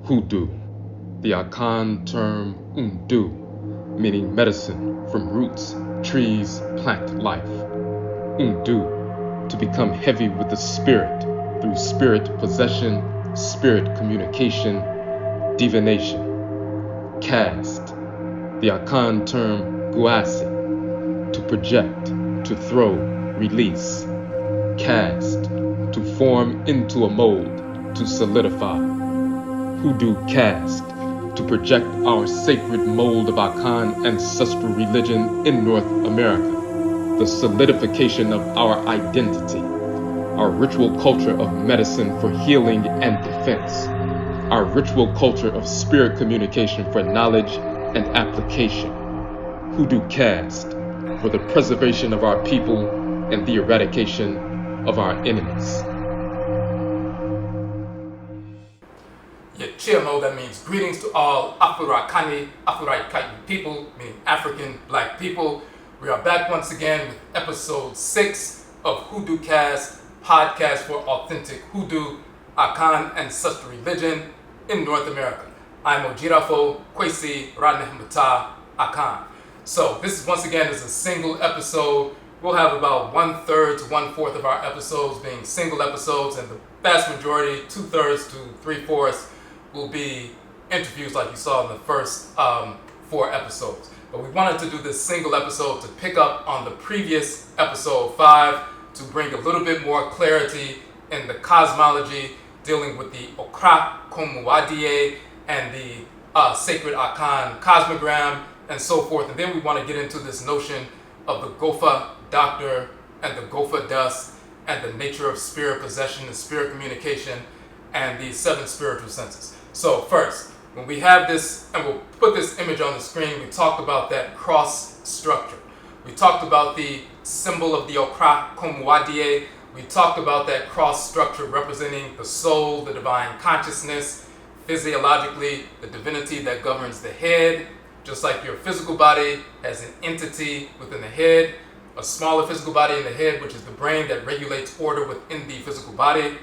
Hoodoo, the Akan term Undu, meaning medicine from roots, trees, plant life. Undu, to become heavy with the spirit through spirit possession, spirit communication, divination. Cast, the Akan term Guasi, to project, to throw, release. Cast, to form into a mold, to solidify. Hoodoo cast, to project our sacred mold of Akan ancestral religion in North America, the solidification of our identity, our ritual culture of medicine for healing and defense, our ritual culture of spirit communication for knowledge and application. Hoodoo cast, for the preservation of our people and the eradication of our enemies. Chimo, that means greetings to all Afurakanu, Afuraitkaitnut people, meaning African black people. We are back once again with episode 6 of Hoodoo Cast, podcast for authentic Hoodoo, Akan ancestral religion in North America. I'm Odwirafo, Kwesi, Radnehmata, Akan. So this is once again is a single episode. We'll have about 1/3 to 1/4 of our episodes being single episodes, and the vast majority, 2/3 to 3/4, will be interviews like you saw in the first 4 episodes. But we wanted to do this single episode to pick up on the previous episode 5 to bring a little bit more clarity in the cosmology dealing with the Okomfo and the sacred Akan cosmogram and so forth. And then we want to get into this notion of the Goofah doctor and the Goofah Dust and the nature of spirit possession and spirit communication and the 7 spiritual senses. So first, when we have this, and we'll put this image on the screen, we talked about that cross structure. We talked about the symbol of the Okomfo. We talked about that cross structure representing the soul, the divine consciousness, physiologically, the divinity that governs the head. Just like your physical body has an entity within the head, a smaller physical body in the head, which is the brain that regulates order within the physical body.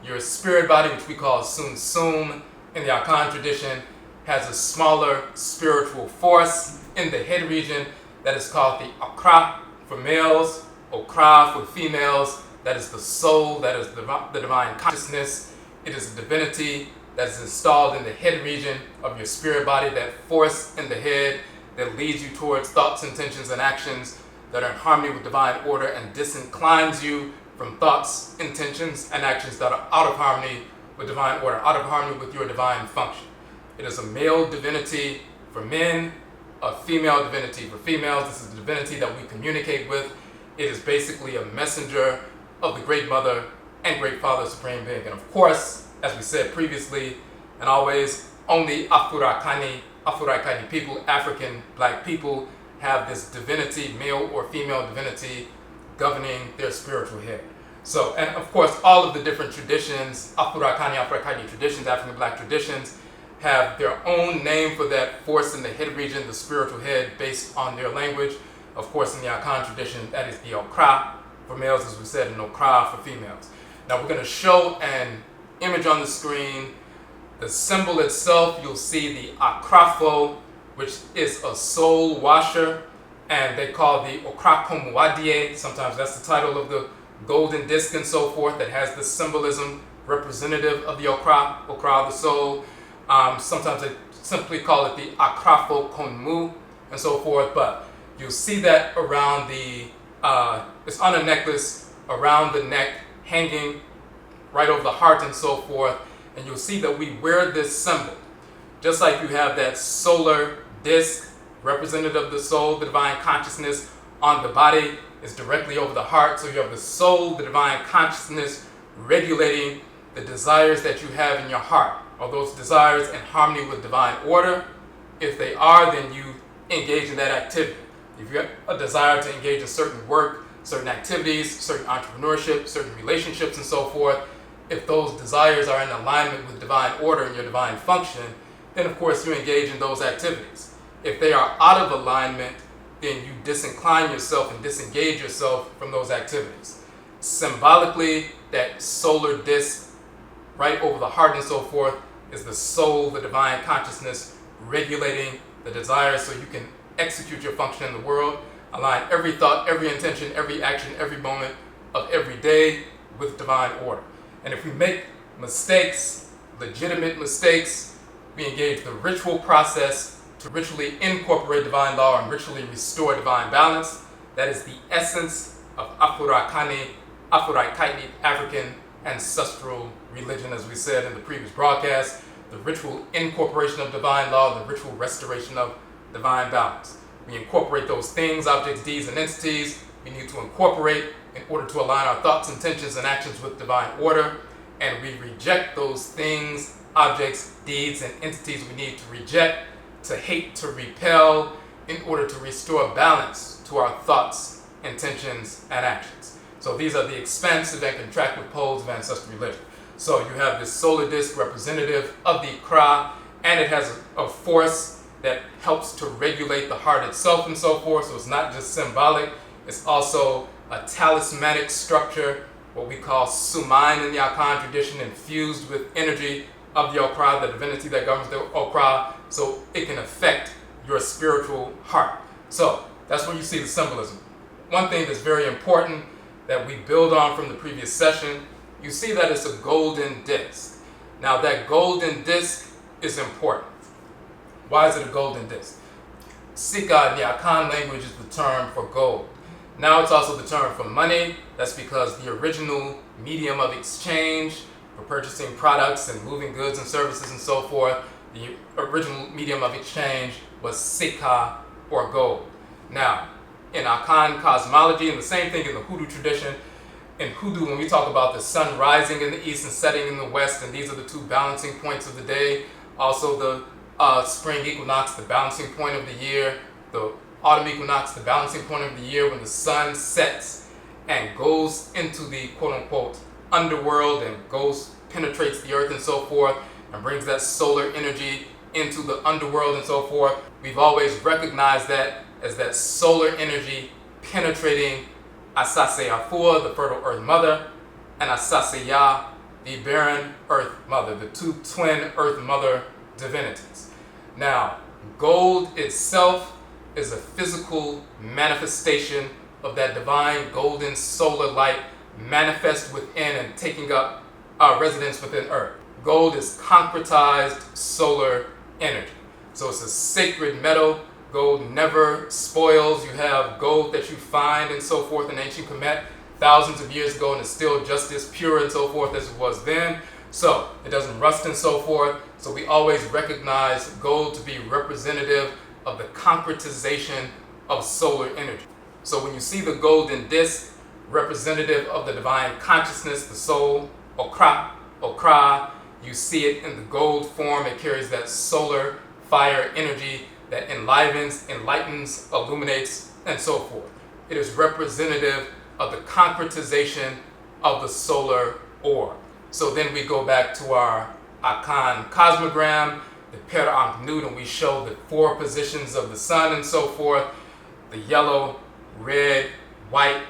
Your spirit body, which we call Sum in the Akan tradition, has a smaller spiritual force in the head region that is called the Akra for males, Okra for females. That is the soul, that is the divine consciousness. It is a divinity that is installed in the head region of your spirit body, that force in the head that leads you towards thoughts, intentions, and actions that are in harmony with divine order and disinclines you from thoughts, intentions, and actions that are out of harmony with divine order, out of harmony with your divine function. It is a male divinity for men, a female divinity for females. This is the divinity that we communicate with. It is basically a messenger of the Great Mother and Great Father Supreme Being. And of course, as we said previously and always, only Afuraitkaitnut people, African black people, have this divinity, male or female divinity, governing their spiritual head. So, and of course, all of the different traditions, Afuraitkaitnut traditions, African black traditions, have their own name for that force in the head region, the spiritual head, based on their language. Of course, in the Akan tradition, that is the Okra for males, as we said, and Okra for females. Now, we're going to show an image on the screen. The symbol itself, you'll see the Akrafo, which is a soul washer, and they call the Okomfo. Sometimes that's the title of the golden disc and so forth that has the symbolism representative of the Okra, the soul. Sometimes they simply call it the Akrafo Konmu and so forth, but you'll see that around the, it's on a necklace around the neck, hanging right over the heart and so forth, and you'll see that we wear this symbol. Just like you have that solar disc representative of the soul, the divine consciousness on the body is directly over the heart. So you have the soul, the divine consciousness regulating the desires that you have in your heart. Are those desires in harmony with divine order? If they are, then you engage in that activity. If you have a desire to engage in certain work, certain activities, certain entrepreneurship, certain relationships and so forth, if those desires are in alignment with divine order and your divine function, then of course you engage in those activities. If they are out of alignment, then you disincline yourself and disengage yourself from those activities. Symbolically, that solar disc right over the heart and so forth is the soul, the divine consciousness, regulating the desires so you can execute your function in the world, align every thought, every intention, every action, every moment of every day with divine order. And if we make mistakes, legitimate mistakes, we engage the ritual process to ritually incorporate divine law and ritually restore divine balance. That is the essence of Afurakanu, Afuraitkaitnut, African ancestral religion, as we said in the previous broadcast, the ritual incorporation of divine law, the ritual restoration of divine balance. We incorporate those things, objects, deeds, and entities we need to incorporate in order to align our thoughts, intentions, and actions with divine order. And we reject those things, objects, deeds, and entities we need to reject, to hate, to repel, in order to restore balance to our thoughts, intentions, and actions. So these are the expansive and contractive poles of ancestral religion. So you have this solar disk representative of the Kra, and it has a force that helps to regulate the heart itself and so forth. So it's not just symbolic, it's also a talismanic structure, what we call sumain in the Akan tradition, infused with energy of the Okra, the divinity that governs the Okra, so it can affect your spiritual heart. So that's where you see the symbolism. One thing that's very important that we build on from the previous session, you see that it's a golden disc. Now that golden disc is important. Why is it a golden disc? Sika in the Akan language is the term for gold. Now it's also the term for money. That's because the original medium of exchange for purchasing products and moving goods and services and so forth, the original medium of exchange was Sika, or gold. Now, in Akan cosmology, and the same thing in the Hoodoo tradition, in Hoodoo, when we talk about the sun rising in the east and setting in the west, and these are the two balancing points of the day, also the spring equinox, the balancing point of the year, the autumn equinox, the balancing point of the year, when the sun sets and goes into the quote-unquote underworld and penetrates the earth and so forth, and brings that solar energy into the underworld and so forth. We've always recognized that as that solar energy penetrating Asase Afua, the fertile earth mother, and Asase Ya, the barren earth mother, the two twin earth mother divinities. Now, gold itself is a physical manifestation of that divine golden solar light manifest within and taking up residence within earth. Gold is concretized solar energy. So it's a sacred metal. Gold never spoils. You have gold that you find and so forth in ancient Kemet thousands of years ago, and it's still just as pure and so forth as it was then. So it doesn't rust and so forth. So we always recognize gold to be representative of the concretization of solar energy. So when you see the golden disc, representative of the divine consciousness, the soul, Okra, you see it in the gold form. It carries that solar fire energy that enlivens, enlightens, illuminates, and so forth. It is representative of the concretization of the solar orb. So then we go back to our Akan Cosmogram, the Clairaudience, and we show the four positions of the sun and so forth, the yellow, red, white,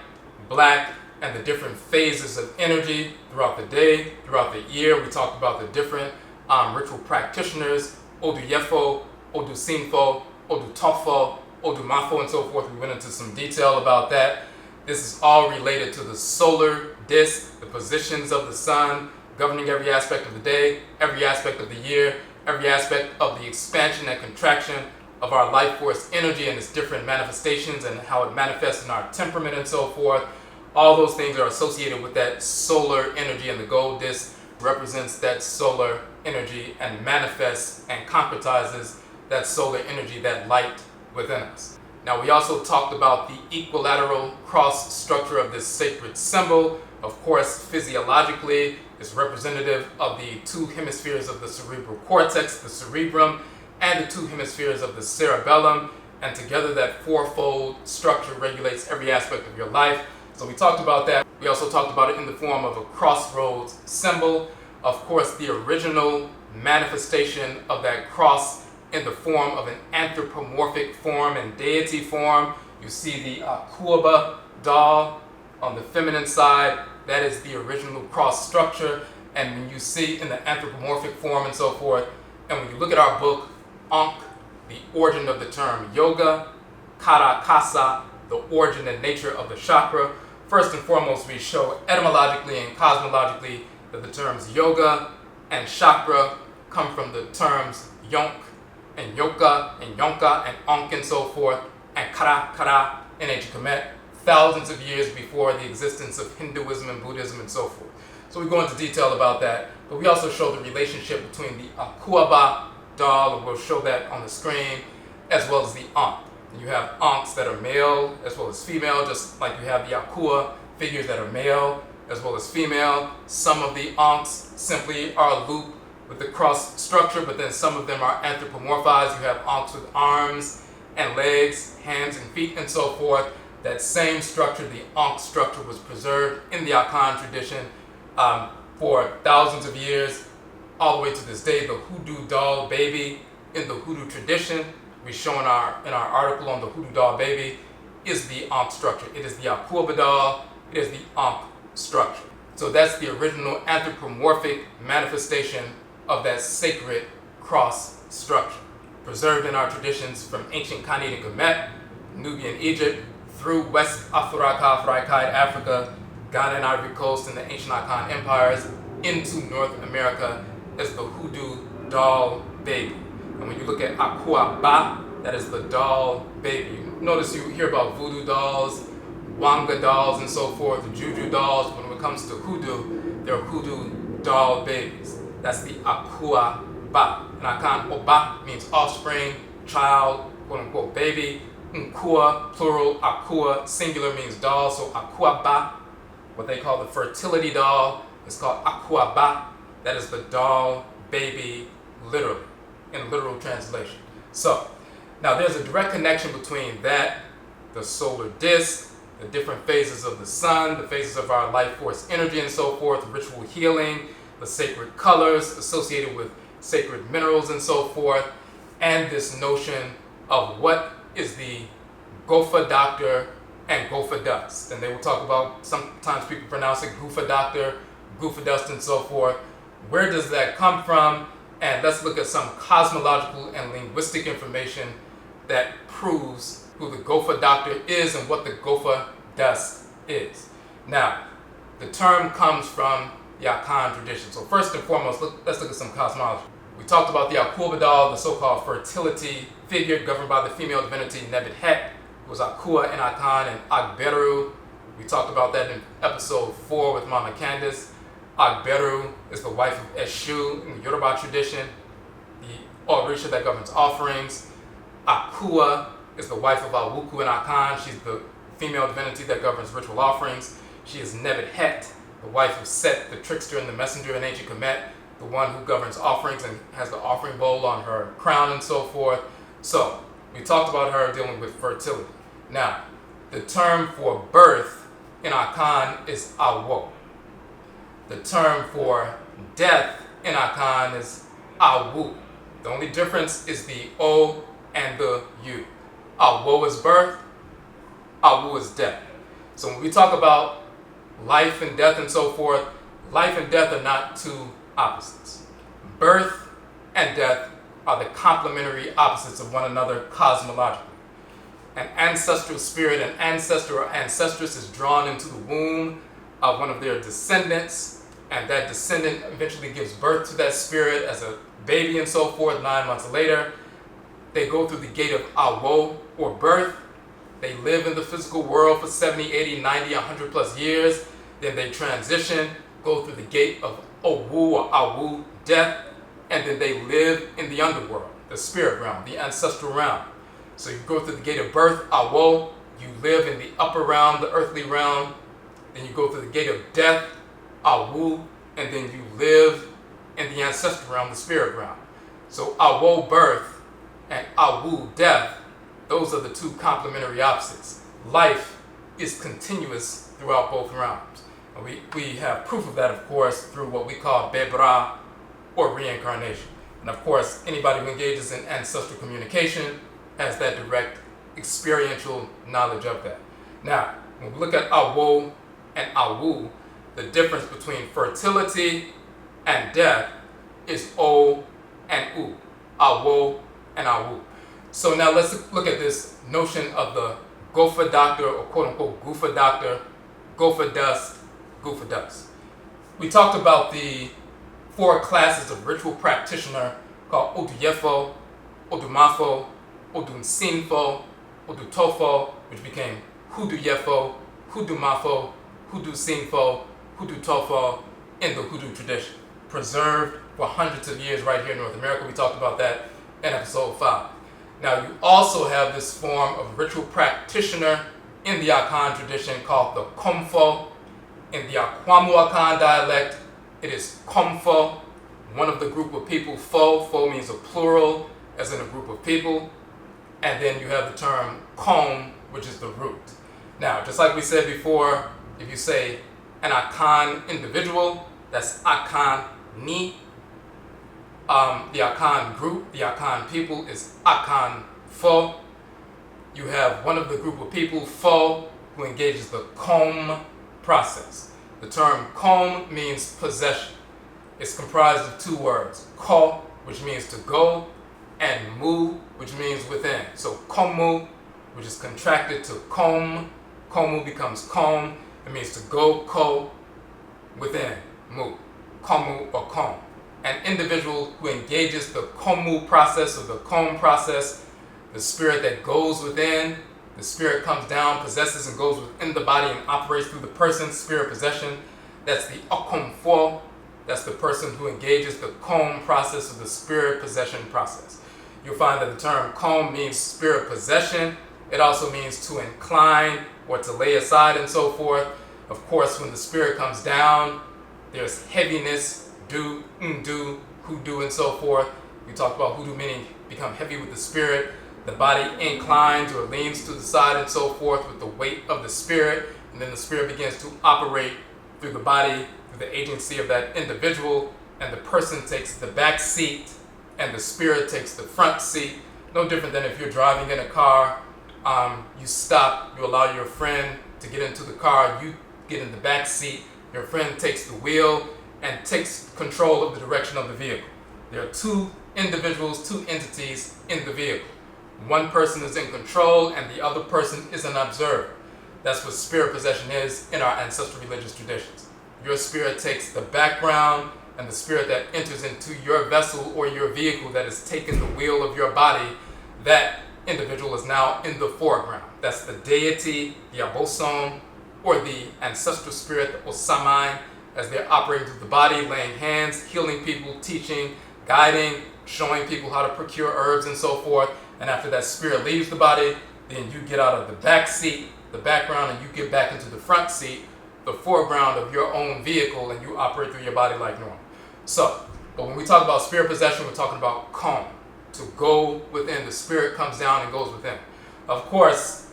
black, and the different phases of energy throughout the day, throughout the year. We talked about the different ritual practitioners, Odwirafo, Odusinfo, Odutofo, Odumafo, and so forth. We went into some detail about that. This is all related to the solar disk, the positions of the sun, governing every aspect of the day, every aspect of the year, every aspect of the expansion and contraction of our life force energy and its different manifestations and how it manifests in our temperament and so forth. All those things are associated with that solar energy, and the gold disc represents that solar energy and manifests and concretizes that solar energy, that light within us. Now, we also talked about the equilateral cross structure of this sacred symbol. Of course, physiologically, it's representative of the two hemispheres of the cerebral cortex, the cerebrum, and the two hemispheres of the cerebellum. And together, that fourfold structure regulates every aspect of your life. So we talked about that. We also talked about it in the form of a crossroads symbol. Of course, the original manifestation of that cross in the form of an anthropomorphic form and deity form. You see the Kuaba doll on the feminine side. That is the original cross structure. And when you see in the anthropomorphic form and so forth, and when you look at our book, Ankh, the origin of the term yoga, Kara Kasa, the origin and nature of the chakra, first and foremost, we show etymologically and cosmologically that the terms yoga and chakra come from the terms yonk and yoka and yonka and onk and so forth, and kara in ancient Kemet, thousands of years before the existence of Hinduism and Buddhism and so forth. So we go into detail about that, but we also show the relationship between the Akuaba doll, and we'll show that on the screen, as well as the Ankh. You have Ankhs that are male as well as female, just like you have the Akua figures that are male as well as female. Some of the Ankhs simply are a loop with the cross structure, but then some of them are anthropomorphized. You have Ankhs with arms and legs, hands and feet and so forth. That same structure, the Ankh structure, was preserved in the Akan tradition for thousands of years, all the way to this day. The Hoodoo doll baby in the Hoodoo tradition, we show in our article on the Hoodoo doll baby, is the Ankh structure. It is the Akuaba doll, it is the Ankh structure. So that's the original anthropomorphic manifestation of that sacred cross structure, preserved in our traditions from ancient Khanit and Kemet, Nubia and Egypt, through West Afuraitkaitnut, Africa, Ghana and Ivory Coast, and the ancient Akan empires, into North America as the Hoodoo doll baby. And when you look at Akuaba, that is the doll baby. Notice you hear about voodoo dolls, wanga dolls, and so forth, the juju dolls. When it comes to hoodoo, they're hoodoo doll babies. That's the Akuaba. And Akan Oba means offspring, child, quote unquote baby. Nkua, plural, Akua, singular means doll. So Akuaba, what they call the fertility doll, is called Akuaba. That is the doll baby, literally, in literal translation. So, now there's a direct connection between that, the solar disk, the different phases of the sun, the phases of our life force energy and so forth, ritual healing, the sacred colors associated with sacred minerals and so forth, and this notion of what is the Goofah Doctor and Goofah Dust. And they will talk about, sometimes people pronounce it Goofah Doctor, Goofah Dust and so forth. Where does that come from? And let's look at some cosmological and linguistic information that proves who the Goofah Doctor is and what the Goofah Dust is. Now, the term comes from the Akan tradition. So first and foremost, let's look at some cosmology. We talked about the Akuaba doll, the so-called fertility figure governed by the female divinity Nebet-Het, who was Akua in Akan and Agberu. We talked about that in episode 4 with Mama Candace. Agberu is the wife of Eshu in the Yoruba tradition, the Orisha that governs offerings. Akua is the wife of Awuku in Akan. She's the female divinity that governs ritual offerings. She is Nebet-Het, the wife of Set, the trickster and the messenger in ancient Kemet, the one who governs offerings and has the offering bowl on her crown and so forth. So, we talked about her dealing with fertility. Now, the term for birth in Akan is Awo. The term for death in Akan is Awu. The only difference is the O and the U. Awo is birth, Awu is death. So when we talk about life and death and so forth, life and death are not two opposites. Birth and death are the complementary opposites of one another cosmologically. An ancestral spirit, an ancestor or ancestress is drawn into the womb of one of their descendants, and that descendant eventually gives birth to that spirit as a baby and so forth. 9 months later, they go through the gate of Awo, or birth. They live in the physical world for 70, 80, 90, 100 plus years. Then they transition, go through the gate of Owu or Awu, death, and then they live in the underworld, the spirit realm, the ancestral realm. So you go through the gate of birth, Awo, you live in the upper realm, the earthly realm. Then you go through the gate of death, Awu, and then you live in the ancestral realm, the spirit realm. So Awo, birth, and Awu, death, those are the two complementary opposites. Life is continuous throughout both realms. And we have proof of that, of course, through what we call Bebra, or reincarnation. And of course, anybody who engages in ancestral communication has that direct experiential knowledge of that. Now, when we look at Awo and Awu, the difference between fertility and death is O and U, Awo and Awu. So now let's look at this notion of the Goofah doctor, or quote unquote Goofah doctor, Goofah Dust, Goofah Dust. We talked about the 4 classes of ritual practitioner called Odwirafo, Odumafo, Odunsinfo, Odutofo, which became Hoodoo-yefo, Hoodoo-mafo, Hoodoo-sinfo, Hoodoo-tofo in the Hoodoo tradition. Preserved for hundreds of years right here in North America. We talked about that in episode 5. Now you also have this form of ritual practitioner in the Akan tradition called the Okomfo. In the Akwamu Akan dialect, it is Okomfo, one of the group of people. Fo means a plural, as in a group of people. And then you have the term Kom, which is the root. Now, just like we said before, if you say an Akan individual, that's Akan Ni. The Akan group, the Akan people, is Akan Fo. You have one of the group of people, Fo, who engages the Kom process. The term Kom means possession. It's comprised of 2 words, Ko, which means to go, and Mu, which means within. So Komu, which is contracted to Kom. Komu becomes Kom. It means to go, Ko, within, Mu. Komu or Kom. An individual who engages the Komu process or the Kom process, the spirit that goes within, the spirit comes down, possesses and goes within the body and operates through the person's spirit possession. That's the Okomfo. That's the person who engages the Kom process or the spirit possession process. You'll find that the term Kom means spirit possession. It also means to incline or to lay aside and so forth. Of course, when the spirit comes down, there's heaviness, do, ndu, hoodoo, and so forth. We talked about hoodoo meaning become heavy with the spirit. The body inclines or leans to the side and so forth with the weight of the spirit. And then the spirit begins to operate through the body, through the agency of that individual. And the person takes the back seat and the spirit takes the front seat. No different than if you're driving in a car, you stop, you allow your friend to get into the car, you get in the back seat, your friend takes the wheel and takes control of the direction of the vehicle. There are 2 individuals, 2 entities in the vehicle. One person is in control and the other person is an observer. That's what spirit possession is in our ancestral religious traditions. Your spirit takes the background, and the spirit that enters into your vessel or your vehicle that has taken the wheel of your body, that individual is now in the foreground. That's the deity, the Abosom, or the ancestral spirit, the Osamai, as they're operating through the body, laying hands, healing people, teaching, guiding, showing people how to procure herbs and so forth. And after that spirit leaves the body, then you get out of the back seat, the background, and you get back into the front seat, the foreground of your own vehicle, and you operate through your body like normal. So, but when we talk about spirit possession, we're talking about Kom, to go within. The spirit comes down and goes within. Of course,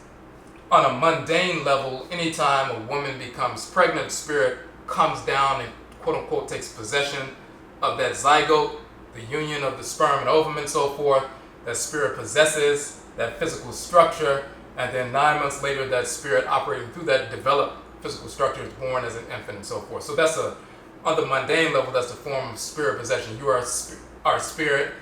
on a mundane level, anytime a woman becomes pregnant, spirit comes down and quote unquote takes possession of that zygote, the union of the sperm and ovum and so forth. That spirit possesses that physical structure, and then 9 months later, that spirit operating through that developed physical structure is born as an infant and so forth. So that's on the mundane level, that's a form of spirit possession. You are spirit.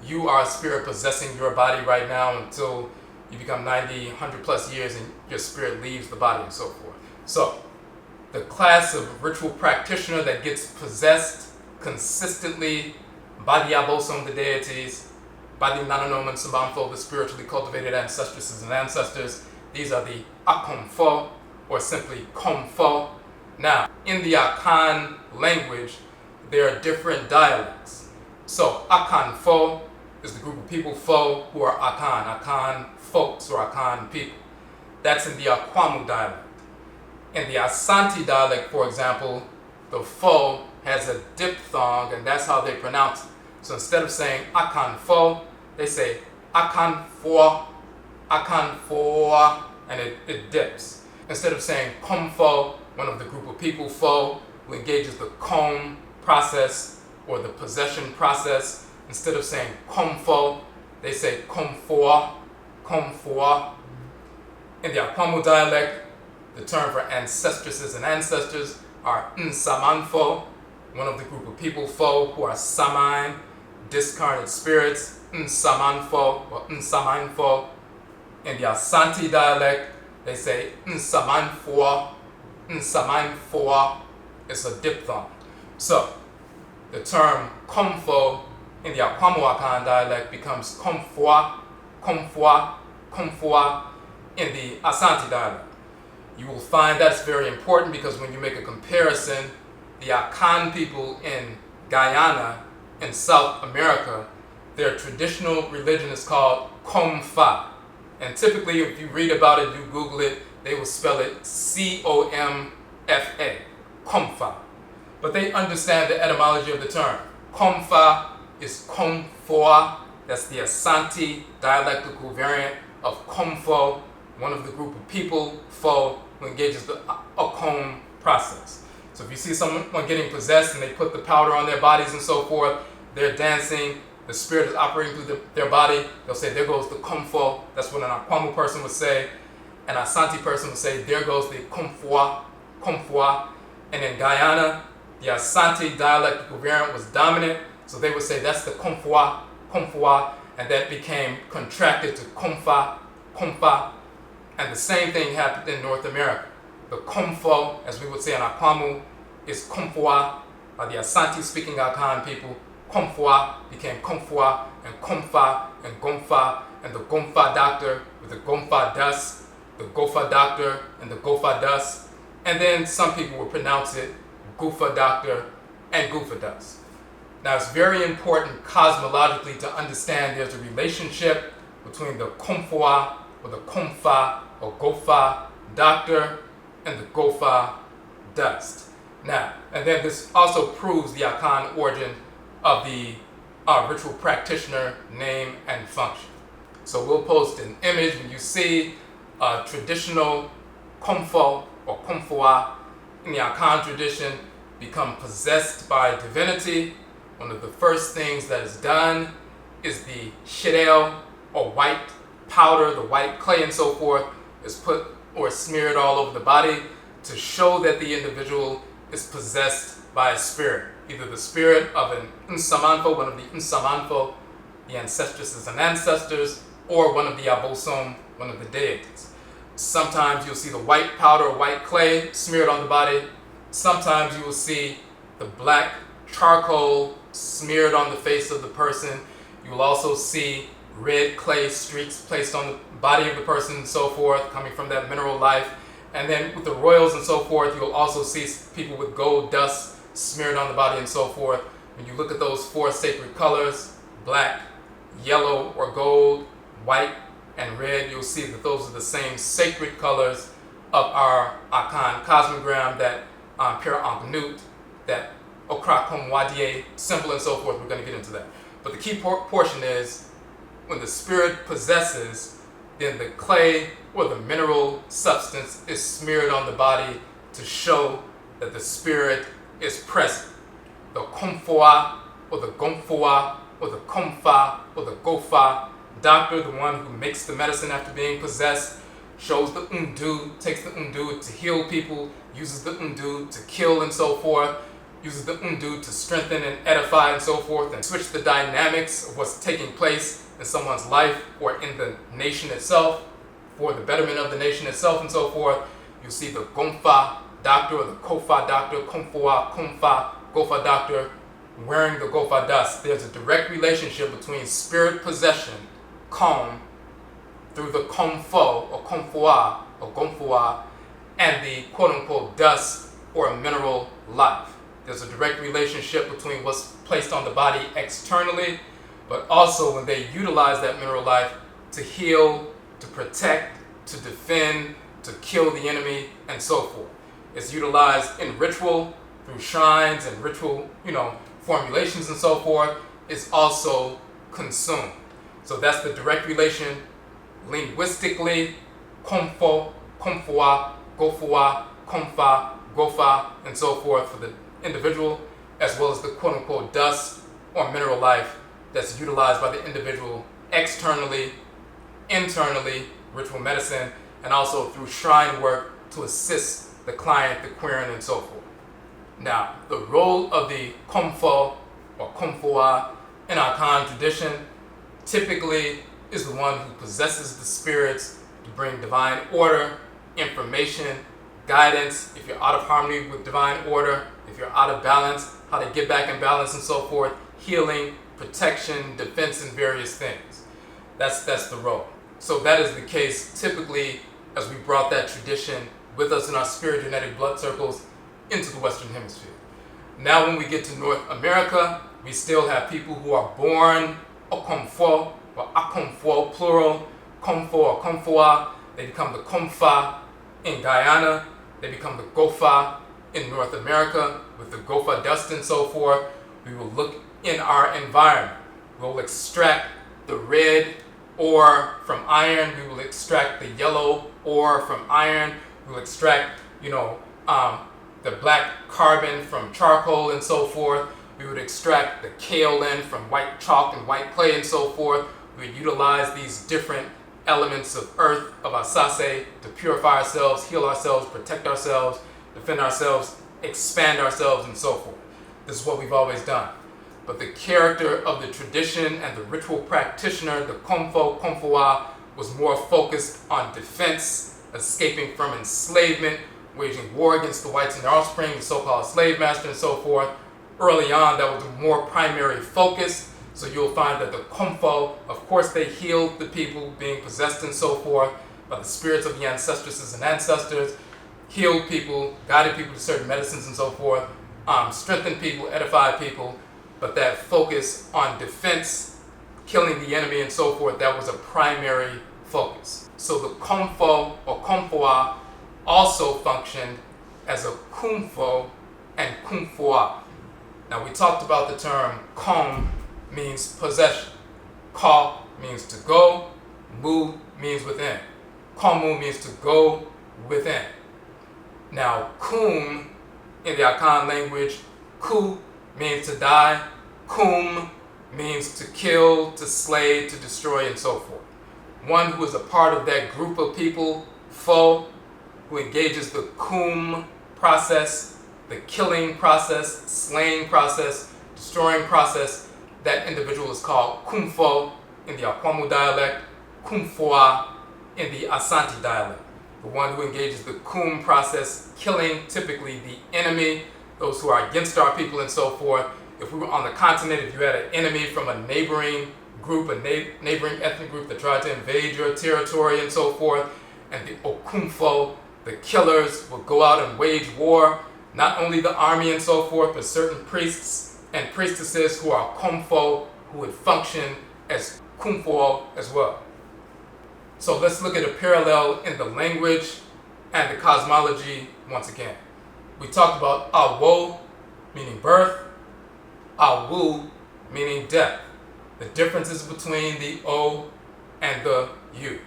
You are spirit possessing your body right now until you become 90, 100 plus years and your spirit leaves the body and so forth. So the class of ritual practitioner that gets possessed consistently by the Abosom, the deities, by the Nanonoman Sambanfo, the spiritually cultivated ancestresses and ancestors, these are the Akomfo, or simply Komfo. Now, in the Akan language, there are different dialects. So, Akanfo is the group of people, Fo, who are Akan folks or Akan people. That's in the Akwamu dialect. In the Asante dialect, for example, the Fo has a diphthong, and that's how they pronounce it. So instead of saying Akanfo, they say Akanfo, and it dips. Instead of saying Komfo, one of the group of people, Fo, who engages the Kom process or the possession process, instead of saying Komfo, they say Komfo. In the Akwamu dialect, the term for ancestresses and ancestors are NSAMANKOM, one of the group of people, Fo, who are Samine, discarnate spirits, NSAMANKOM or NSAMANKOM. In the Asante dialect, they say NSAMANKOM. NSAMANKOM is a diphthong. So, the term Komfo in the Akan dialect becomes Komfo, Komfo, Komfo in the Asante dialect. You will find that's very important because when you make a comparison, the Akan people in Guyana in South America, their traditional religion is called Komfa. And typically, if you read about it, you Google it, they will spell it C-O-M-F-A, Komfa. But they understand the etymology of the term. Komfa is Komfo, that's the Asante dialectical variant of Okomfo, one of the group of people, Fo, who engages the Okom process. So if you see someone getting possessed and they put the powder on their bodies and so forth, they're dancing, the spirit is operating through their body, they'll say, there goes the Komfo. That's what an Akwamu person would say. An Asante person would say, there goes the Komfo, Komfo. And in Guyana, the Asante dialectical variant was dominant, so they would say that's the Komfo, Komfo, and that became contracted to Komfa, Komfa. And the same thing happened in North America. The Komfo, as we would say in Akwamu, is Komfo. By the Asante-speaking Akan people, Komfo became Komfo, and Komfa, and Gomfa, and the Gomfa doctor with the Goofah Dust, the Goofah doctor, and the Goofah Dust. And then some people would pronounce it Goofah doctor and Goofah Dust. Now it's very important cosmologically to understand there's a relationship between the Komfo or the Komfa or Goofah doctor and the Goofah Dust. Now, and then this also proves the Akan origin of the ritual practitioner name and function. So we'll post an image when you see a traditional Komfo or Komfoa in the Akan tradition become possessed by divinity. One of the first things that is done is the shirel or white powder, the white clay and so forth, is put or smeared all over the body to show that the individual is possessed by a spirit, either the spirit of an NSAMANKOM, one of the NSAMANKOM, the ancestresses and ancestors, or one of the Abosom, one of the deities. Sometimes you'll see the white powder or white clay smeared on the body. Sometimes you will see the black charcoal smeared on the face of the person. You will also see red clay streaks placed on the body of the person and so forth, coming from that mineral life. And then with the royals and so forth, you'll also see people with gold dust smeared on the body and so forth. When you look at those four sacred colors, black, yellow or gold, white, and red, you'll see that those are the same sacred colors of our Akan Cosmogram, that Afuraitkaitnut, that Okrakomwadie symbol and so forth. We're going to get into that. But the key portion is when the spirit possesses, then the clay or the mineral substance is smeared on the body to show that the spirit is present. The Komfoa or the Gomfoa or the Komfa or the Gofa doctor, the one who makes the medicine after being possessed, shows the Udunu, takes the Udunu to heal people, uses the Udunu to kill and so forth, uses the Udunu to strengthen and edify and so forth, and switch the dynamics of what's taking place in someone's life or in the nation itself, for the betterment of the nation itself and so forth. You'll see the Gomfa doctor or the Kofa doctor, Komfoa, Komfa, Gofa doctor, wearing the Goofah Dust. There's a direct relationship between spirit possession, Kom, through the Komfo or Komfoa or Gomfoa, and the quote-unquote dust or mineral life. There's a direct relationship between what's placed on the body externally, but also when they utilize that mineral life to heal, to protect, to defend, to kill the enemy, and so forth. It's utilized in ritual through shrines and ritual, formulations and so forth. It's also consumed. So that's the direct relation linguistically, Komfo, Komfoa, Gofoa, Komfa, Gofa, and so forth for the individual, as well as the quote-unquote dust or mineral life that's utilized by the individual externally, internally, ritual medicine, and also through shrine work to assist the client, the querent, and so forth. Now, the role of the Komfo or Komfoa in our Akan tradition typically is the one who possesses the spirits to bring divine order, information, guidance, if you're out of harmony with divine order, if you're out of balance, how to get back in balance and so forth, healing, protection, defense, and various things. That's the role. So that is the case typically as we brought that tradition with us in our spirit genetic blood circles into the Western Hemisphere. Now when we get to North America, we still have people who are born Okomfo or Akomfo, plural, Komfo or Komfoa. They become the Komfa in Guyana. They become the Gofa in North America with the Goofah Dust and so forth. We will look in our environment. We'll extract the red ore from iron. We will extract the yellow ore from iron. We'll extract, the black carbon from charcoal and so forth. We would extract the kaolin from white chalk and white clay and so forth. We would utilize these different elements of earth, of asase, to purify ourselves, heal ourselves, protect ourselves, defend ourselves, expand ourselves, and so forth. This is what we've always done. But the character of the tradition and the ritual practitioner, the Komfo, Komfoa, was more focused on defense, escaping from enslavement, waging war against the whites and their offspring, the so-called slave master, and so forth. Early on, that was a more primary focus. So you'll find that the Komfo, of course, they healed the people being possessed and so forth by the spirits of the ancestresses and ancestors, healed people, guided people to certain medicines and so forth, strengthened people, edified people. But that focus on defense, killing the enemy and so forth, that was a primary focus. So the Komfo or Komfoa also functioned as a Kumfo and Kumfoa. Now we talked about the term Kom means possession. Ka means to go. Mu means within. Komu means to go within. Now Kum in the Akan language, Ku means to die. Kum means to kill, to slay, to destroy, and so forth. One who is a part of that group of people, Fo, who engages the Kum process, the killing process, slaying process, destroying process, that individual is called Kumfo in the Akwamu dialect, Kumfoa in the Asante dialect. The one who engages the Kum process, killing typically the enemy, those who are against our people and so forth. If we were on the continent, if you had an enemy from a neighboring group, a neighboring ethnic group that tried to invade your territory and so forth, and the Okumfo, the killers, would go out and wage war, not only the army and so forth, but certain priests and priestesses who are Komfo, who would function as Kumfo as well. So let's look at a parallel in the language and the cosmology once again. We talked about Awo, meaning birth, Awu, meaning death. The differences between the O and the U.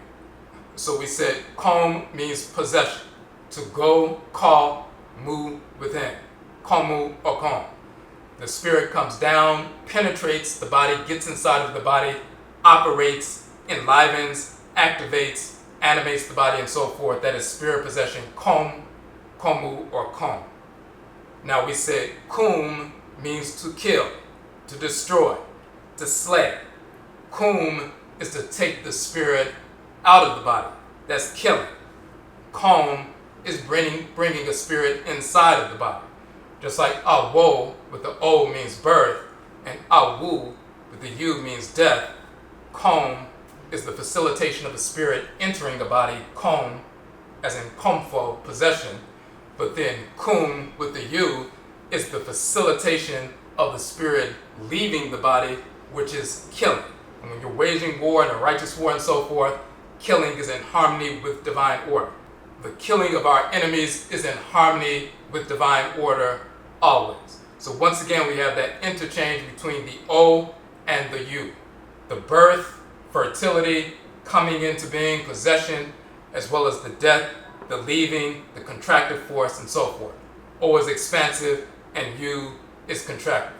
So we said Kom means possession, to go, call, mu, within. Komu or Kom. The spirit comes down, penetrates the body, gets inside of the body, operates, enlivens, activates, animates the body, and so forth. That is spirit possession, Kom, Komu, or Kom. Now we said Kum means to kill, to destroy, to slay. Kum is to take the spirit out of the body. That's killing. Kom is bringing a spirit inside of the body. Just like Awo with the O means birth, and Awu with the U means death. Kom is the facilitation of the spirit entering the body, Kom, as in Komfo, possession. But then Kum with the U is the facilitation of the spirit leaving the body, which is killing. And when you're waging war and a righteous war and so forth, killing is in harmony with divine order. The killing of our enemies is in harmony with divine order always. So once again, we have that interchange between the O and the U. The birth, fertility, coming into being, possession, as well as the death, the leaving, the contractive force, and so forth. O is expansive and U is contractive.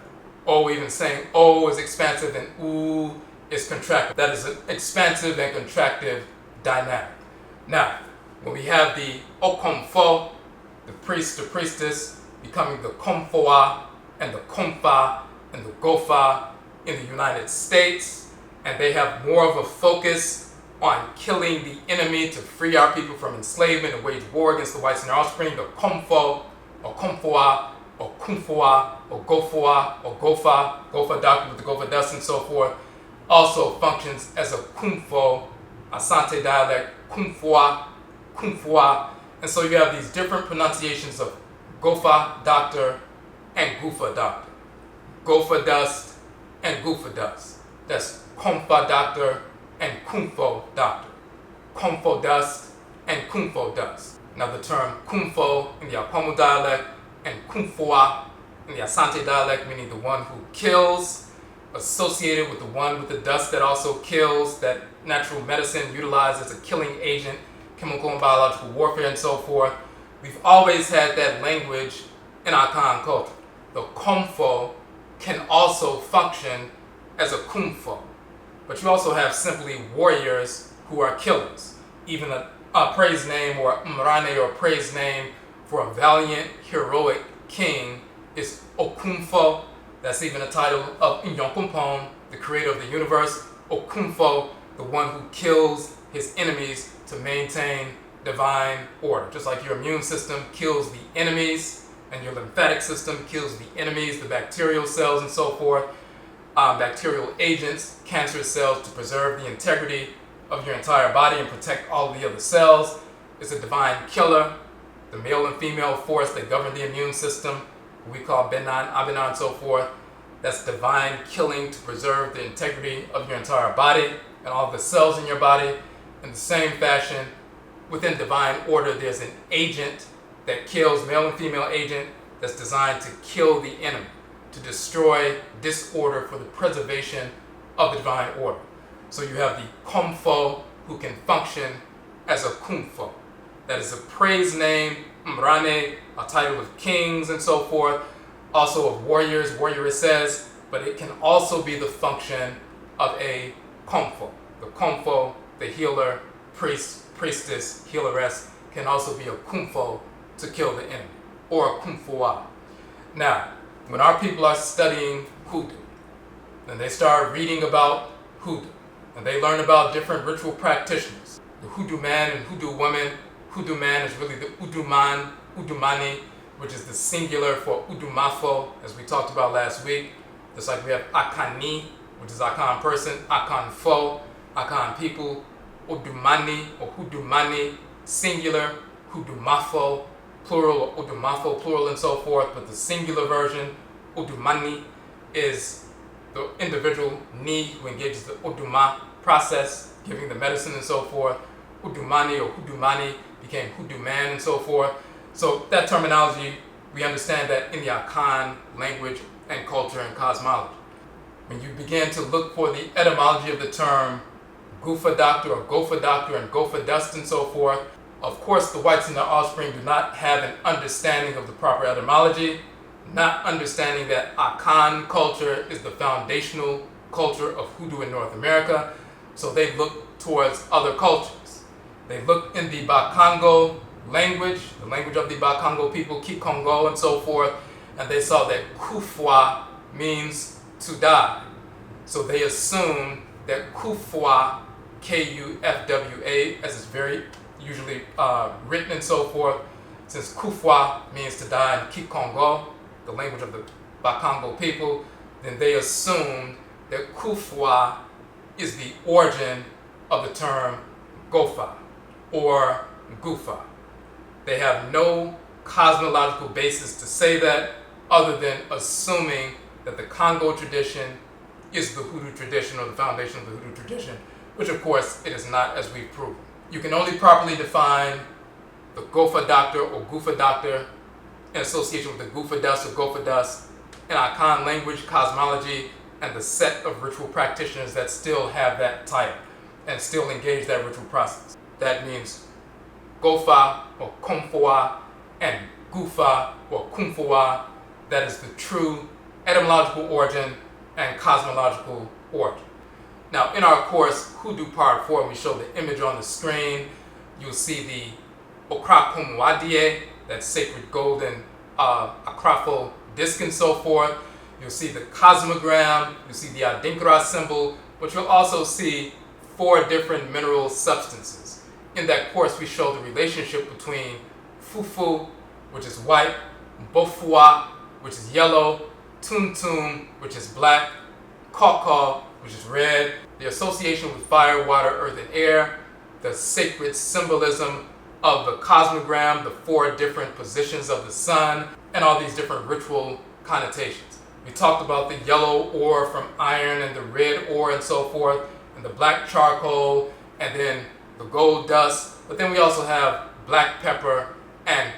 O even saying O is expansive and U is contractive. That is an expansive and contractive dynamic. Now, when we have the Okomfo, the priest or priestess, becoming the Komfoa and the Komfa and the Gofa in the United States. And they have more of a focus on killing the enemy to free our people from enslavement and wage war against the whites and their offspring. The Komfo, or Komfoa, or Kumfoa, or Gofoa, or Gofa doctor with the Goofah Dust and so forth, also functions as a Kumfo, Asante dialect, Kumfoa, Kumfoa. And so you have these different pronunciations of Gofa doctor and Goofah doctor. Goofah Dust and Goofah Dust. That's Komfa doctor and Kumfo doctor. Komfo Dust and Kumfo Dust. Now the term Kumfo in the Apomo dialect and Kumfoa in the Asante dialect, meaning the one who kills, associated with the one with the dust that also kills, that natural medicine utilized as a killing agent, chemical and biological warfare and so forth. We've always had that language in our Akan culture. The Komfo can also function as a Kumfo, but you also have simply warriors who are killers. Even a praise name or Mrane or praise name for a valiant, heroic king is Okumfo. That's even a title of Inyokumpon, the creator of the universe. Okumfo, the one who kills his enemies to maintain divine order. Just like your immune system kills the enemies and your lymphatic system kills the enemies, the bacterial cells and so forth, bacterial agents, cancerous cells, to preserve the integrity of your entire body and protect all of the other cells. It's a divine killer, the male and female force that govern the immune system, we call Benan, Abenan, and so forth. That's divine killing to preserve the integrity of your entire body and all the cells in your body. In the same fashion, within divine order, there's an agent that kills, male and female agent, that's designed to kill the enemy, to destroy disorder for the preservation of the divine order. So you have the Komfo, who can function as a Kumfo. That is a praise name, Mrane, a title of kings and so forth, also of warriors, warrioresses, but it can also be the function of a Komfo. The Komfo, the healer, priestess, healeress, can also be a Kumfo to kill the enemy, or a Kumfoa. Now, when our people are studying Hoodoo, and they start reading about Hoodoo, and they learn about different ritual practitioners, the Hoodoo man and Hoodoo woman. Hoodoo man is really the Uduman, Udumani, which is the singular for Udumafo, as we talked about last week. Just like we have Akani, which is Akan person, Akan Fo, Akan people, Udumani or Hudumani, singular, Hudumafo, plural, or Udumafo, plural, and so forth. But the singular version, Udumani, is the individual Ni who engages the Uduma process, giving the medicine and so forth. Udumani or Hudumani became Hoodoo man and so forth. So that terminology, we understand that in the Akan language and culture and cosmology. When you begin to look for the etymology of the term Goofah doctor or Goofah doctor and Goofah Dust and so forth, of course the whites and their offspring do not have an understanding of the proper etymology, not understanding that Akan culture is the foundational culture of Hoodoo in North America, so they look towards other cultures. They looked in the Bakongo language, the language of the Bakongo people, Kikongo and so forth, and they saw that Kufwa means to die. So they assumed that Kufwa, Kufwa, as it's very usually written and so forth, since Kufwa means to die in Kikongo, the language of the Bakongo people, then they assumed that Kufwa is the origin of the term Gofa or Goofah. They have no cosmological basis to say that other than assuming that the Congo tradition is the Hoodoo tradition or the foundation of the Hoodoo tradition, which of course it is not, as we've proven. You can only properly define the Goofah doctor or Goofah doctor in association with the Goofah Dust or Goofah Dust in Akan language, cosmology, and the set of ritual practitioners that still have that title and still engage that ritual process. That means Gofa or Komfoa and Goofah or Kumfoa. That is the true etymological origin and cosmological origin. Now, in our course, Hoodoo Part 4, we show the image on the screen. You'll see the Okrakumwadie, that sacred golden Akrafo disc and so forth. You'll see the cosmogram, you'll see the Adinkra symbol, but you'll also see 4 different mineral substances. In that course, we show the relationship between Fufu, which is white, Bofua, which is yellow, Tuntum, which is black, Kaka, which is red, the association with fire, water, earth, and air, the sacred symbolism of the cosmogram, the 4 different positions of the sun, and all these different ritual connotations. We talked about the yellow ore from iron and the red ore and so forth, and the black charcoal, and then the gold dust. But then we also have black pepper and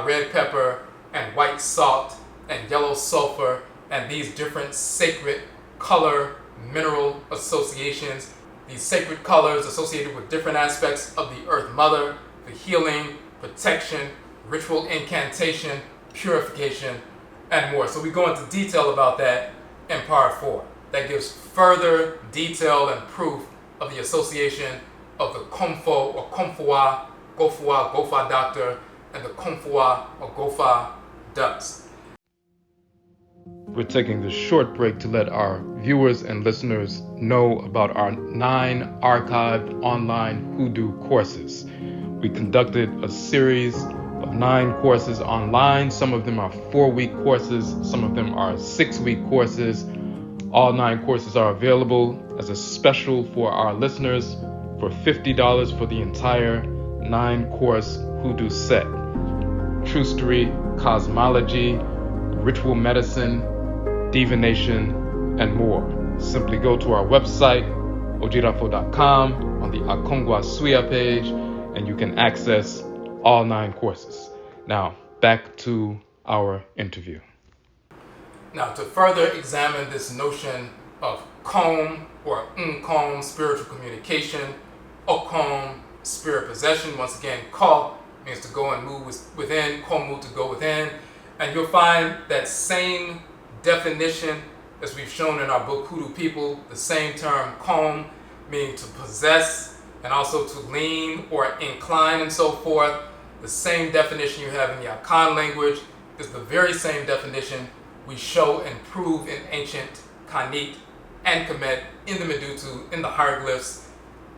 red pepper and white salt and yellow sulfur, and these different sacred color mineral associations. These sacred colors associated with different aspects of the Earth Mother, the healing, protection, ritual incantation, purification, and more. So we go into detail about that in part 4. That gives further detail and proof of the association of the Komfo or Komfoa, Goofah Doctor, and the Komfoa or Goofah Dust. We're taking this short break to let our viewers and listeners know about our 9 archived online Hoodoo courses. We conducted a series of 9 courses online. Some of them are 4-week courses, some of them are 6-week courses. All 9 courses are available as a special for our listeners for $50 for the entire 9-course Hoodoo set. Trustery, cosmology, ritual medicine, divination, and more. Simply go to our website, Odwirafo.com, on the Akongwa Suya page, and you can access all 9 courses. Now, back to our interview. Now, to further examine this notion of Kom or Nkom, spiritual communication, Okom, spirit possession. Once again, Ko means to go and move within, Komu to go within. And you'll find that same definition as we've shown in our book, Hoodoo People, the same term, Kom, meaning to possess and also to lean or incline and so forth. The same definition you have in the Akan language is the very same definition we show and prove in ancient Khanit and Kemet, in the Medutu, in the hieroglyphs.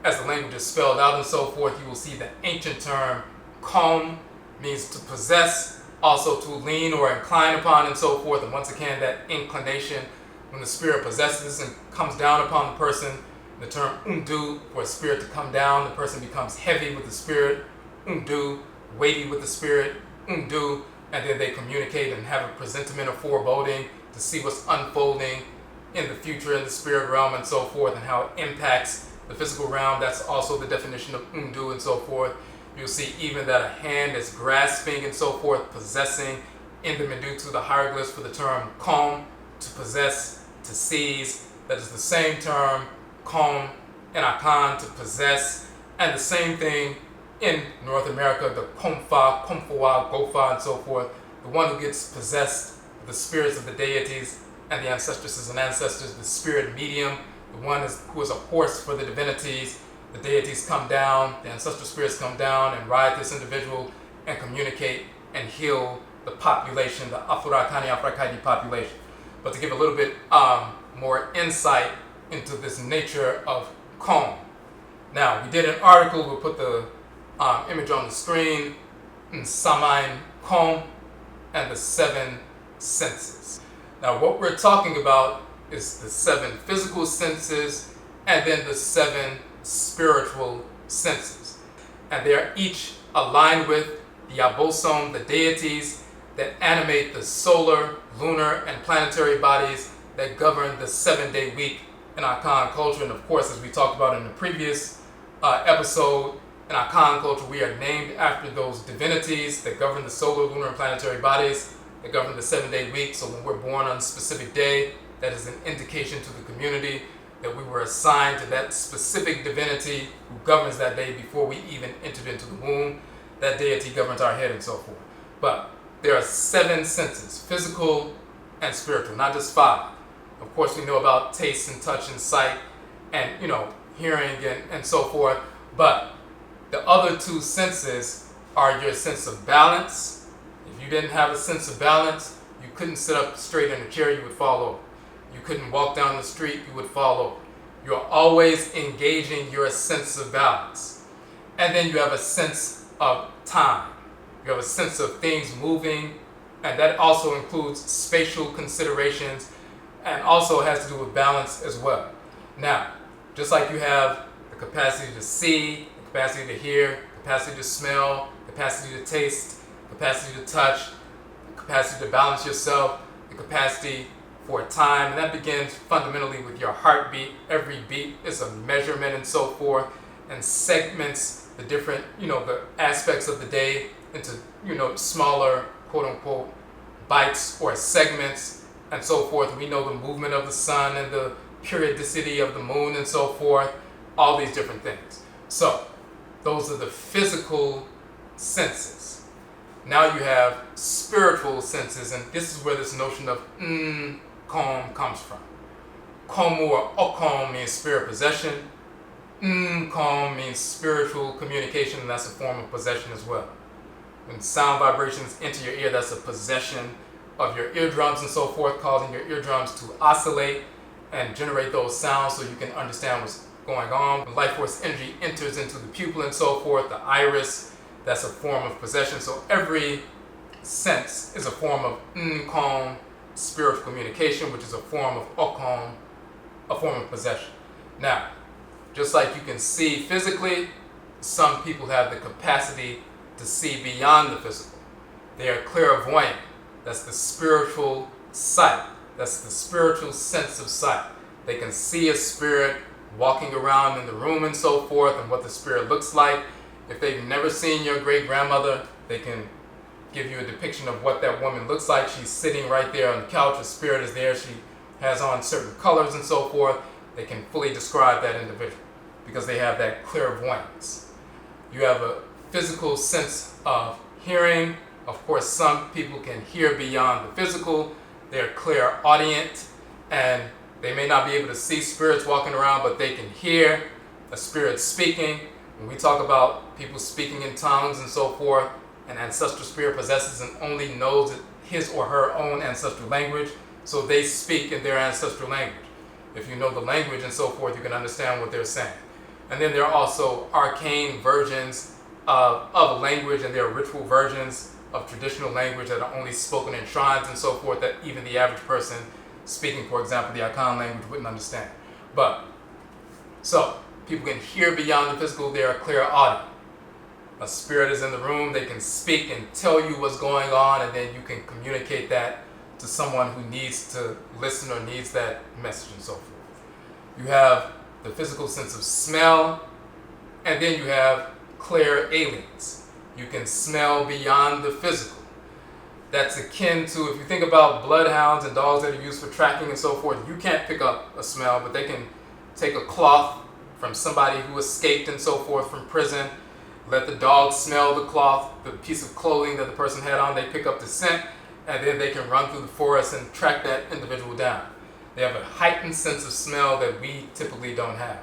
As the language is spelled out and so forth, you will see the ancient term Kom means to possess, also to lean or incline upon and so forth. And once again, that inclination, when the spirit possesses and comes down upon the person, the term Undu, for a spirit to come down, the person becomes heavy with the spirit, Undu, weighty with the spirit, Undu, and then they communicate and have a presentiment of foreboding to see what's unfolding in the future in the spirit realm and so forth, and how it impacts the physical realm. That's also the definition of Undu and so forth. You'll see even that a hand is grasping and so forth, possessing in the Medutu, the hieroglyphs for the term Kom, to possess, to seize. That is the same term, Kom, in Akan, to possess, and the same thing in North America, the Komfa, Komfoa, Gofa, and so forth, the one who gets possessed with the spirits of the deities and the ancestresses and ancestors, the spirit medium, the one who is a horse for the divinities. The deities come down, the ancestral spirits come down and ride this individual and communicate and heal the population, the Afuraitkaitnut population. But to give a little bit more insight into this nature of Kom. Now, we did an article, we'll put the image on the screen, NSAMANKOM and the 7 senses. Now, what we're talking about is the 7 physical senses and then the 7 spiritual senses. And they are each aligned with the Abosom, the deities that animate the solar, lunar, and planetary bodies that govern the 7-day week in Akan culture. And of course, as we talked about in the previous episode, in Akan culture, we are named after those divinities that govern the solar, lunar, and planetary bodies that govern the 7-day week. So when we're born on a specific day, that is an indication to the community that we were assigned to that specific divinity who governs that day before we even entered into the womb. That deity governs our head and so forth. But there are 7 senses, physical and spiritual, not just 5. Of course, we know about taste and touch and sight and, hearing and so forth. But the other 2 senses are your sense of balance. If If you didn't have a sense of balance, you couldn't sit up straight in a chair, you would fall over. You couldn't walk down the street, you would fall over. You're always engaging your sense of balance. And then you have a sense of time. You have a sense of things moving, and that also includes spatial considerations and also has to do with balance as well. Now, just like you have the capacity to see, the capacity to hear, capacity to smell, capacity to taste, capacity to touch, the capacity to balance yourself, the capacity for time, and that begins fundamentally with your heartbeat. Every beat is a measurement and so forth, and segments the different, the aspects of the day into, smaller, quote unquote, bites or segments and so forth. We know the movement of the sun and the periodicity of the moon and so forth, all these different things. So those are the physical senses. Now you have spiritual senses, and this is where this notion of Kom comes from. Komu or Okom means spirit possession. Kom means spiritual communication, and that's a form of possession as well. When sound vibrations enter your ear, that's a possession of your eardrums and so forth, causing your eardrums to oscillate and generate those sounds so you can understand what's going on. When life force energy enters into the pupil and so forth, the iris, that's a form of possession. So every sense is a form of Kom, spiritual communication, which is a form of Okom, a form of possession. Now, just like you can see physically, some people have the capacity to see beyond the physical. They are clairvoyant. That's the spiritual sight. That's the spiritual sense of sight. They can see a spirit walking around in the room and so forth, and what the spirit looks like. If they've never seen your great-grandmother, they can give you a depiction of what that woman looks like. She's sitting right there on the couch. The spirit is there. She has on certain colors and so forth. They can fully describe that individual because they have that clairvoyance. You have a physical sense of hearing. Of course, some people can hear beyond the physical. They're clairaudient, and they may not be able to see spirits walking around, but they can hear a spirit speaking. When we talk about people speaking in tongues and so forth, an ancestral spirit possesses and only knows his or her own ancestral language, so they speak in their ancestral language. If you know the language and so forth, you can understand what they're saying. And then there are also arcane versions of a language, and there are ritual versions of traditional language that are only spoken in shrines and so forth that even the average person speaking, for example, the Akan language wouldn't understand. But, so, people can hear beyond the physical, they are clairaudient. A spirit is in the room, they can speak and tell you what's going on, and then you can communicate that to someone who needs to listen or needs that message and so forth. You have the physical sense of smell, and then you have clairalience. You can smell beyond the physical. That's akin to, if you think about bloodhounds and dogs that are used for tracking and so forth, you can't pick up a smell, but they can take a cloth from somebody who escaped and so forth from prison, let the dog smell the cloth, the piece of clothing that the person had on, they pick up the scent, and then they can run through the forest and track that individual down. They have a heightened sense of smell that we typically don't have.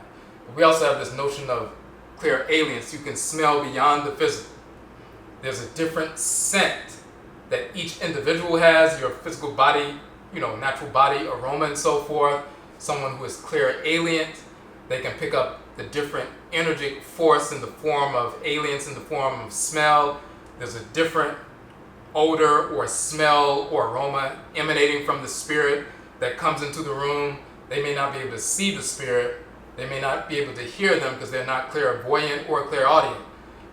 But we also have this notion of clairalience. You can smell beyond the physical. There's a different scent that each individual has, your physical body, natural body aroma and so forth. Someone who is clairalient, they can pick up the different energetic force in the form of aliens, in the form of smell. There's a different odor or smell or aroma emanating from the spirit that comes into the room. They may not be able to see the spirit. They may not be able to hear them because they're not clairvoyant or clairaudient.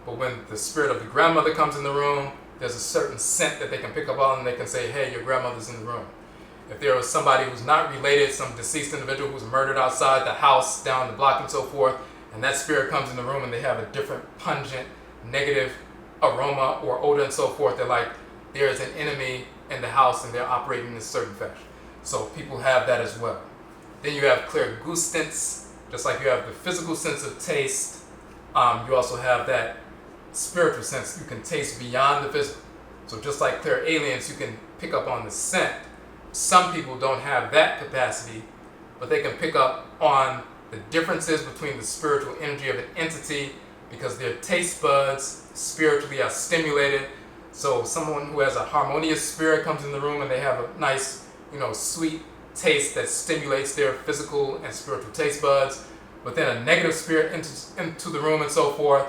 But when the spirit of the grandmother comes in the room, there's a certain scent that they can pick up on, and they can say, hey, your grandmother's in the room. If there was somebody who's not related, some deceased individual who's murdered outside the house, down the block and so forth, and that spirit comes in the room and they have a different pungent, negative aroma or odor and so forth, they're like, there is an enemy in the house and they're operating in a certain fashion. So people have that as well. Then you have clairgustance, just like you have the physical sense of taste, you also have that spiritual sense. You can taste beyond the physical. So just like clairalience, you can pick up on the scent. Some people don't have that capacity, but they can pick up on the differences between the spiritual energy of an entity because their taste buds spiritually are stimulated. So someone who has a harmonious spirit comes in the room and they have a nice, sweet taste that stimulates their physical and spiritual taste buds. But then a negative spirit enters into the room and so forth.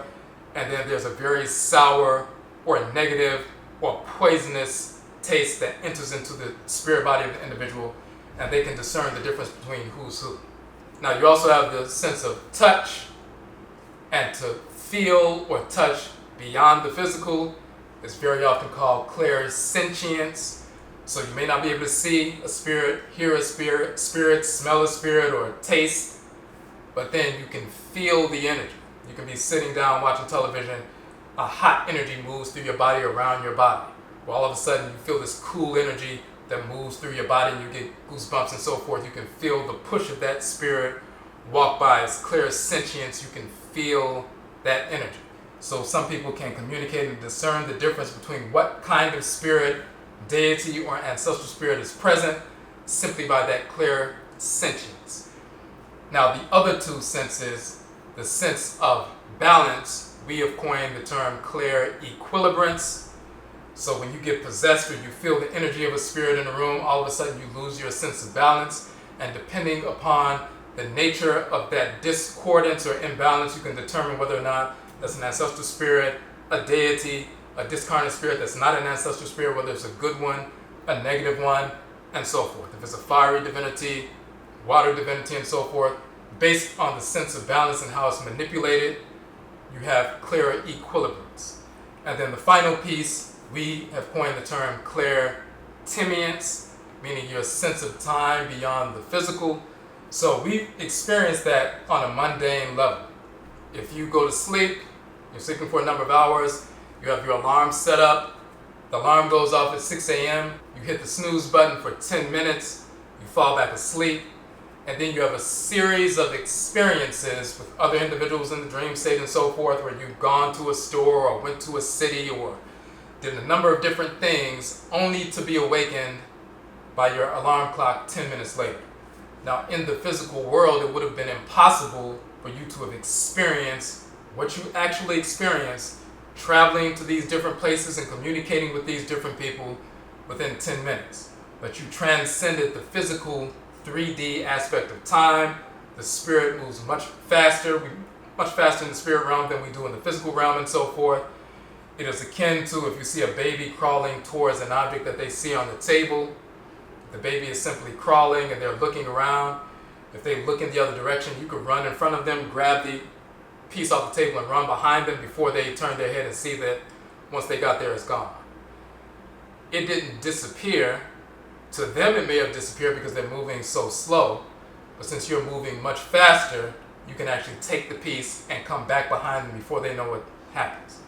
And then there's a very sour or a negative or poisonous taste that enters into the spirit body of the individual. And they can discern the difference between who's who. Now you also have the sense of touch, and to feel or touch beyond the physical is very often called clairsentience. So you may not be able to see a spirit, hear a spirit, smell a spirit, or taste, but then you can feel the energy. You can be sitting down watching television, a hot energy moves through your body, around your body. Well, all of a sudden you feel this cool energy that moves through your body and you get goosebumps and so forth. You can feel the push of that spirit walk by. It's clairsentience. You can feel that energy. So some people can communicate and discern the difference between what kind of spirit, deity, or ancestral spirit is present simply by that clairsentience. Now the other two senses, the sense of balance, we have coined the term clairequilibrance. So when you get possessed or you feel the energy of a spirit in a room, all of a sudden you lose your sense of balance. And depending upon the nature of that discordance or imbalance, you can determine whether or not that's an ancestral spirit, a deity, a discarnate spirit that's not an ancestral spirit, whether it's a good one, a negative one, and so forth. If it's a fiery divinity, water divinity, and so forth, based on the sense of balance and how it's manipulated, you have clairequilibrance. And then the final piece, we have coined the term clairtimiance, meaning your sense of time beyond the physical. So we've experienced that on a mundane level. If you go to sleep, you're sleeping for a number of hours, you have your alarm set up, the alarm goes off at 6 a.m., you hit the snooze button for 10 minutes, you fall back asleep, and then you have a series of experiences with other individuals in the dream state and so forth, where you've gone to a store or went to a city or did a number of different things only to be awakened by your alarm clock 10 minutes later. Now in the physical world, it would have been impossible for you to have experienced what you actually experienced traveling to these different places and communicating with these different people within 10 minutes. But you transcended the physical 3D aspect of time. The spirit moves much faster in the spirit realm than we do in the physical realm and so forth. It is akin to if you see a baby crawling towards an object that they see on the table. The baby is simply crawling and they're looking around. If they look in the other direction, you could run in front of them, grab the piece off the table and run behind them before they turn their head and see that once they got there, it's gone. It didn't disappear. To them, it may have disappeared because they're moving so slow. But since you're moving much faster, you can actually take the piece and come back behind them before they know what happens.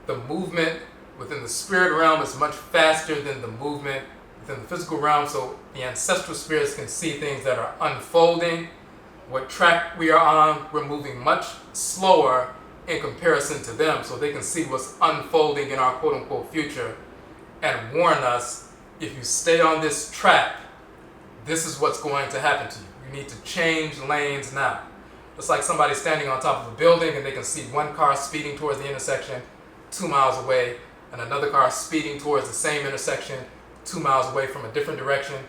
The movement within the spirit realm is much faster than the movement within the physical realm, so the ancestral spirits can see things that are unfolding. What track we are on, we're moving much slower in comparison to them, so they can see what's unfolding in our quote-unquote future and warn us, if you stay on this track, this is what's going to happen to you. You need to change lanes now. It's like somebody standing on top of a building and they can see one car speeding towards the intersection 2 miles away and another car speeding towards the same intersection 2 miles away from a different direction.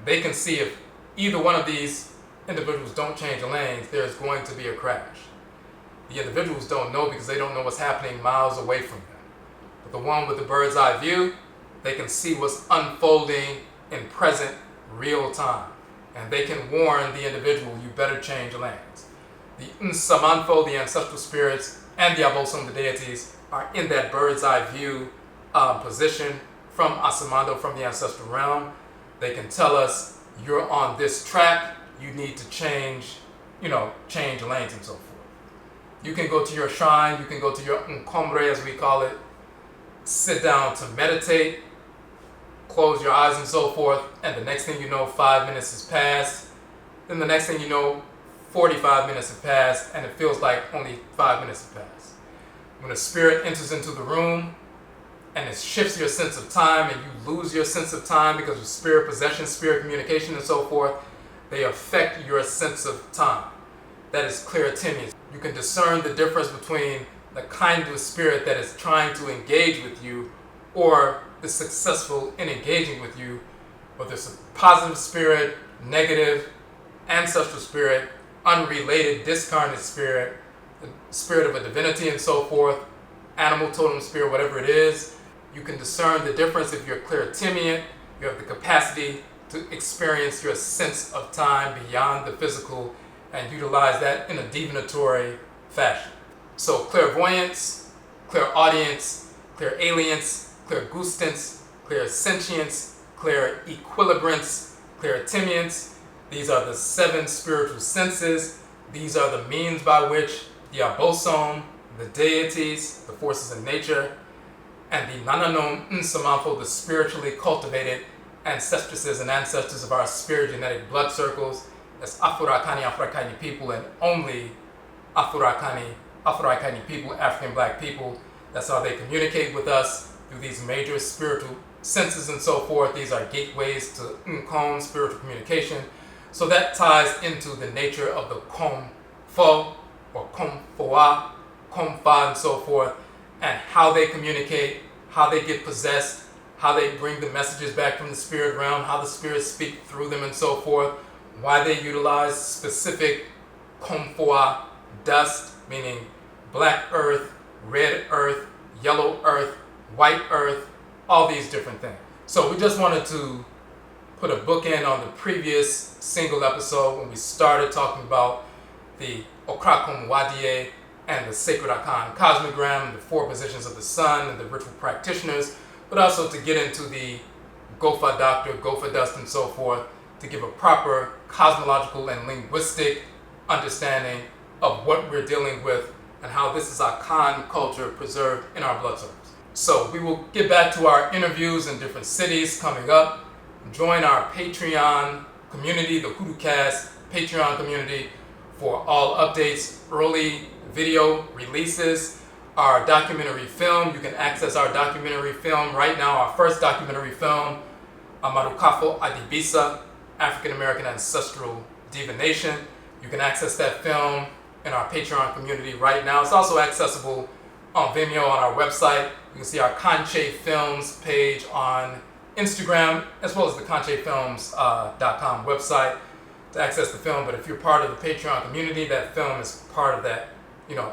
They can see if either one of these individuals don't change lanes, there's going to be a crash. The individuals don't know because they don't know what's happening miles away from them. But the one with the bird's eye view, they can see what's unfolding in present real time. And they can warn the individual, you better change lanes. The NSAMANKOM, the ancestral spirits, and the Abosom, the deities, are in that bird's eye view position from Asamando, from the ancestral realm. They can tell us, you're on this track, you need to change lanes and so forth. You can go to your shrine, you can go to your Okomfo, as we call it, sit down to meditate, close your eyes and so forth, and the next thing you know, 5 minutes has passed. Then the next thing you know, 45 minutes have passed, and it feels like only 5 minutes have passed. When a spirit enters into the room, and it shifts your sense of time, and you lose your sense of time because of spirit possession, spirit communication, and so forth, they affect your sense of time. That is clairtimiance. You can discern the difference between the kind of spirit that is trying to engage with you or is successful in engaging with you, whether it's a positive spirit, negative, ancestral spirit, unrelated, discarnate spirit, the spirit of a divinity and so forth, animal totem spirit, whatever it is, you can discern the difference. If you're clairtimiant, you have the capacity to experience your sense of time beyond the physical and utilize that in a divinatory fashion. So clairvoyance, clairaudience, clairalience, clairgustance, clairsentience, clairequilibrance, clairtimiance. These are the 7 spiritual senses. These are the means by which the abosom, the deities, the forces in nature, and the NSAMANKOM, the spiritually cultivated ancestresses and ancestors of our spirit genetic blood circles. That's Afuraitkaitnut people, and only Afuraitkaitnut people, African black people. That's how they communicate with us, through these major spiritual senses and so forth. These are gateways to Okomfo, spiritual communication. So that ties into the nature of the Okomfo, or Komfoa, Komfa, and so forth, and how they communicate, how they get possessed, how they bring the messages back from the spirit realm, how the spirits speak through them and so forth, why they utilize specific Goofah Dust, meaning black earth, red earth, yellow earth, white earth, all these different things. So we just wanted to put a bookend on the previous single episode when we started talking about the Okrakum Wadie and the sacred Akan Cosmogram, the 4 positions of the sun and the ritual practitioners, but also to get into the Goofah Doctor, Goofah Dust, and so forth, to give a proper cosmological and linguistic understanding of what we're dealing with and how this is Akan culture preserved in our blood circles. So we will get back to our interviews in different cities coming up. Join our Patreon community, the Hoodoo Cast Patreon community, for all updates, early video releases, our documentary film. You can access our documentary film right now. Our first documentary film, Amarukafo Adibisa, African American Ancestral Divination. You can access that film in our Patreon community right now. It's also accessible on Vimeo on our website. You can see our Kanche Films page on Instagram, as well as the KancheFilms.com website to access the film. But if you're part of the Patreon community, that film is part of that,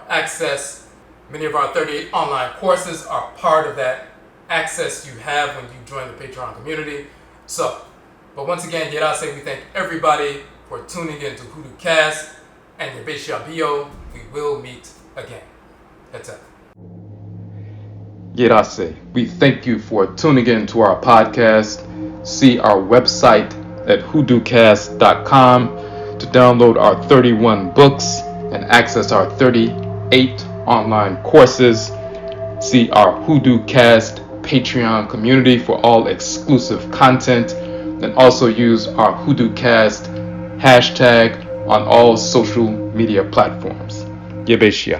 access. Many of our 38 online courses are part of that access you have when you join the Patreon community. So, but once again, yet I say we thank everybody for tuning in to Hoodoo Cast, and Yabesha Bio. We will meet again. That's it. Yerase, we thank you for tuning in to our podcast. See our website at hoodoocast.com to download our 31 books and access our 38 online courses. See our Hoodoo Cast Patreon community for all exclusive content, and also use our Hoodoo Cast hashtag on all social media platforms. Yebeshia.